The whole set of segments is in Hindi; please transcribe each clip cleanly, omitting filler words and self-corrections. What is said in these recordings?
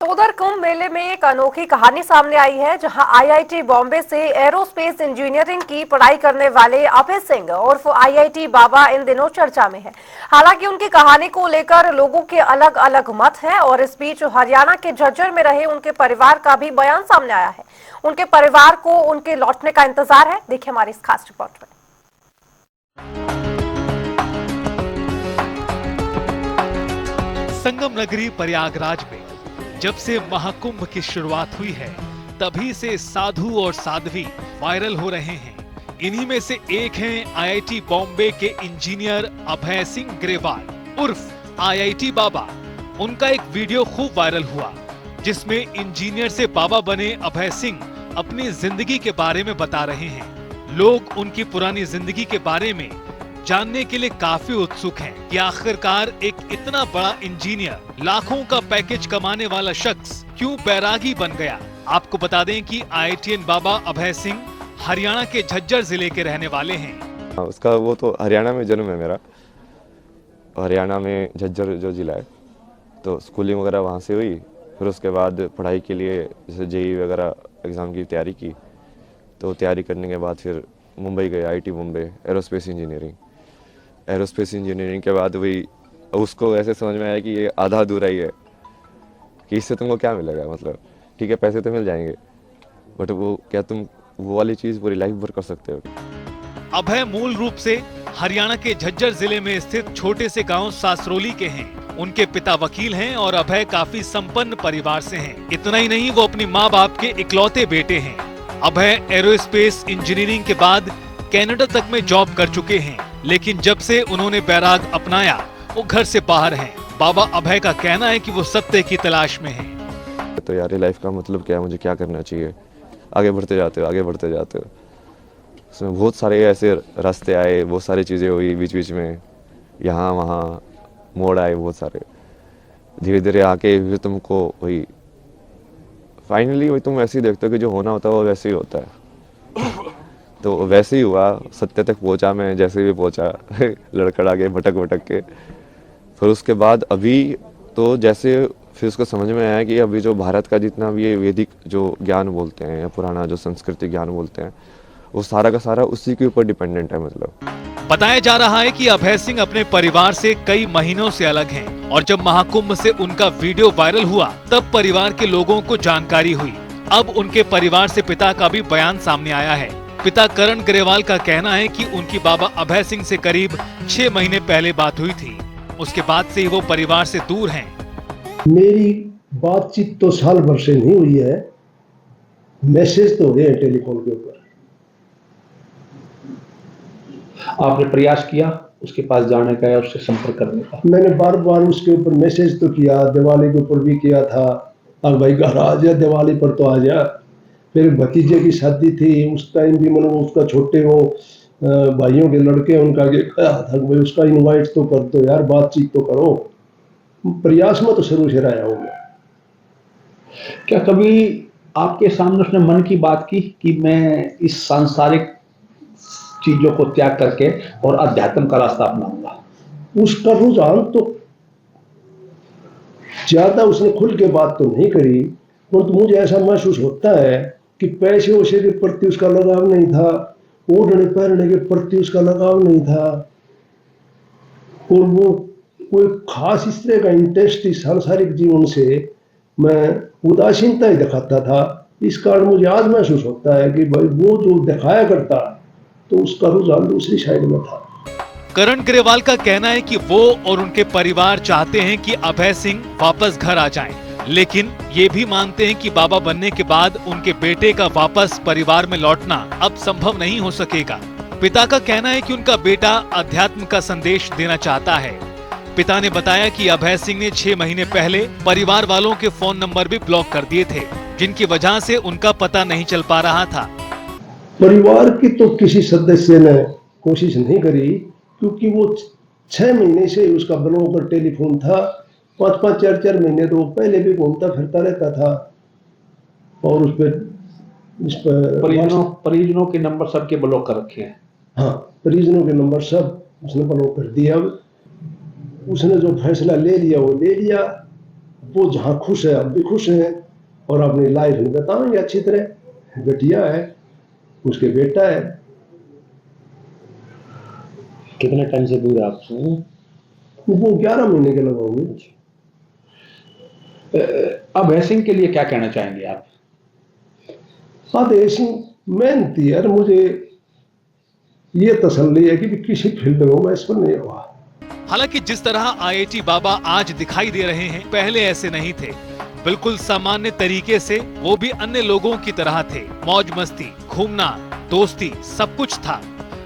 तो उधर कुंभ मेले में एक अनोखी कहानी सामने आई है, जहां आईआईटी बॉम्बे से एरोस्पेस इंजीनियरिंग की पढ़ाई करने वाले अभय सिंह उर्फ आईआईटी बाबा इन दिनों चर्चा में है। हालांकि उनकी कहानी को लेकर लोगों के अलग अलग मत हैं और इस बीच हरियाणा के झज्जर में रहे उनके परिवार का भी बयान सामने आया है। उनके परिवार को उनके लौटने का इंतजार है। देखिए हमारी इस खास रिपोर्ट में। संगम नगरी प्रयागराज में जब से महाकुंभ की शुरुआत हुई है, तभी से साधु और साध्वी वायरल हो रहे हैं। इन्हीं में से एक हैं आईआईटी बॉम्बे के इंजीनियर अभय सिंह ग्रेवाल उर्फ आईआईटी बाबा। उनका एक वीडियो खूब वायरल हुआ, जिसमें इंजीनियर से बाबा बने अभय सिंह अपनी जिंदगी के बारे में बता रहे हैं। लोग उनकी पुरानी जिंदगी के बारे में जानने के लिए काफी उत्सुक हैं कि आखिरकार एक इतना बड़ा इंजीनियर, लाखों का पैकेज कमाने वाला शख्स क्यों बैरागी बन गया। आपको बता दें कि आईआईटीएन बाबा अभय सिंह हरियाणा के झज्जर जिले के रहने वाले हैं। उसका वो तो हरियाणा में जन्म है मेरा, हरियाणा में झज्जर जो जिला है, तो स्कूलिंग वगैरह वहाँ से हुई। फिर उसके बाद पढ़ाई के लिए जैसे जेई वगैरह एग्ज़ाम की तैयारी की, तो तैयारी करने के बाद फिर मुंबई गए, आईआईटी मुंबई एरोस्पेस इंजीनियरिंग के बाद वही उसको ऐसे समझ में आया कि ये आधा अधूरा ही है, कि इससे तुमको क्या मिलेगा। मतलब ठीक है, पैसे तो मिल जाएंगे, बट वो क्या तुम वो वाली चीज़ पूरी लाइफ भर कर सकते हो। अभय मूल रूप से हरियाणा के झज्जर जिले में स्थित छोटे से गांव सासरोली के हैं। उनके पिता वकील हैं और अभय काफी संपन्न परिवार से हैं। इतना ही नहीं, वो अपनी माँ बाप के इकलौते बेटे हैं। अभय एरोस्पेस इंजीनियरिंग के बाद कनाडा तक में जॉब कर चुके हैं, लेकिन जब से उन्होंने बैराग अपनाया, वो घर से बाहर हैं। बाबा अभय का कहना है कि वो सत्य की तलाश में हैं। तो यार लाइफ का मतलब क्या है, मुझे क्या करना चाहिए। आगे बढ़ते जाते हो। उसमें बहुत सारे ऐसे रास्ते आए, बहुत सारी चीज़ें हुई बीच बीच में, यहाँ वहाँ मोड़ आए बहुत सारे। धीरे धीरे आके फिर तुमको वही फाइनली वही तुम वैसे ही देखते हो कि जो होना होता है वो वैसे ही होता है। तो वैसे ही हुआ, सत्य तक पहुंचा मैं, जैसे भी पहुंचा लड़खड़ा के भटक के। फिर उसके बाद अभी तो जैसे फिर उसको समझ में आया कि अभी जो भारत का जितना भी ये वैदिक जो ज्ञान बोलते हैं या पुराना जो संस्कृति ज्ञान बोलते हैं, वो सारा का सारा उसी के ऊपर डिपेंडेंट है। मतलब बताया जा रहा है कि अभय सिंह अपने परिवार से कई महीनों से अलग हैं और जब महाकुंभ से उनका वीडियो वायरल हुआ, तब परिवार के लोगों को जानकारी हुई। अब उनके परिवार से पिता का भी बयान सामने आया है। पिता करण ग्रेवाल का कहना है कि उनकी बाबा अभय सिंह से करीब 6 महीने पहले बात हुई थी। उसके बाद से ही वो परिवार से दूर हैं। मेरी बातचीत तो साल भर से नहीं हुई है, मैसेज तो हो गए टेलीफोन के ऊपर। आपने प्रयास किया उसके पास जाने का या उससे संपर्क करने का? मैंने बार बार उसके ऊपर मैसेज तो किया, दिवाली के ऊपर भी किया था, अब भाई घर आ जा, दिवाली पर तो आ जा। फिर भतीजे की शादी थी, उस टाइम भी मैंने उसका छोटे वो भाइयों के लड़के उनका कहा था भाई उसका इनवाइट तो कर दो यार, बातचीत तो करो। प्रयास में तो शुरू से रहा हूँ। क्या कभी आपके सामने उसने मन की बात की कि मैं इस सांसारिक चीजों को त्याग करके और अध्यात्म का रास्ता अपनाऊंगा? उसका रुझान तो ज्यादा उसने खुल के बात तो नहीं करी, परंतु मुझे ऐसा महसूस होता है कि पैसे वैसे के प्रति उसका लगाव नहीं था, ओढ़ने पहनने के प्रति उसका लगाव नहीं था, और वो कोई खास इस तरह का इंटरेस्ट इस सांसारिक जीवन से मैं उदासीनता ही दिखाता था। इस कारण मुझे आज महसूस होता है कि भाई वो जो दिखाया करता तो उसका रुझान दूसरी साइड में था। करण ग्रेवाल का कहना है कि वो और उनके परिवार चाहते हैं कि अभय सिंह वापस घर आ जाएं, लेकिन ये भी मानते हैं कि बाबा बनने के बाद उनके बेटे का वापस परिवार में लौटना अब संभव नहीं हो सकेगा। पिता का कहना है कि उनका बेटा अध्यात्म का संदेश देना चाहता है। पिता ने बताया कि अभय सिंह ने 6 महीने पहले परिवार वालों के फोन नंबर भी ब्लॉक कर दिए थे, जिनकी वजह से उनका पता नहीं चल पा रहा था। परिवार की तो किसी सदस्य ने कोशिश नहीं करी, क्योंकि वो 6 महीने से उसका ब्लॉक पर टेलीफोन था। 5-5, 4-4 महीने तो पहले भी घूमता फिरता रहता था, और उस पर परिजनों के नंबर सबके ब्लॉक कर रखे हैं। हाँ, परिजनों के नंबर सब उसने ब्लॉक कर दिया। अब उसने जो फैसला ले लिया वो ले लिया, वो जहाँ खुश है अब भी खुश हैं और अपनी लाइफ में बताएंगे अच्छी तरह। बेटिया है, उसके बेटा है। कितने टाइम से दूर है आपसे? वो 11 महीने के लगा होंगे। अभय सिंह के लिए क्या कहना चाहेंगे आप? अभय सिंह मेहनती है, मुझे ये तसल्ली है कि किसी फील्ड में मैं इस पर नहीं हुआ। हालांकि जिस तरह आईआईटी बाबा आज दिखाई दे रहे हैं, पहले ऐसे नहीं थे। बिल्कुल सामान्य तरीके से वो भी अन्य लोगों की तरह थे। मौज मस्ती, घूमना, दोस्ती, सब कुछ था।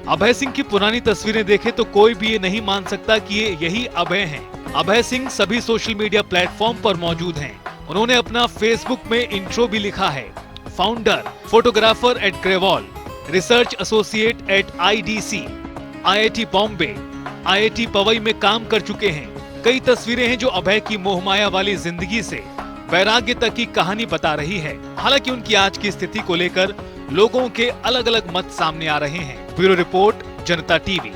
अभय सिंह की पुरानी तस्वीरें देखें तो कोई भी ये नहीं मान सकता कि ये यही अभय हैं। अभय सिंह सभी सोशल मीडिया प्लेटफॉर्म पर मौजूद हैं। उन्होंने अपना फेसबुक में इंट्रो भी लिखा है, founder, photographer at Grewal, research associate at IDC, IIT Bombay, IIT Powai में काम कर चुके हैं। कई तस्वीरें हैं जो अभय की मोहमाया वाली जिंदगी से वैराग्य तक की कहानी बता रही है। हालांकि उनकी आज की स्थिति को लेकर लोगों के अलग अलग मत सामने आ रहे हैं। ब्यूरो रिपोर्ट, जनता टीवी।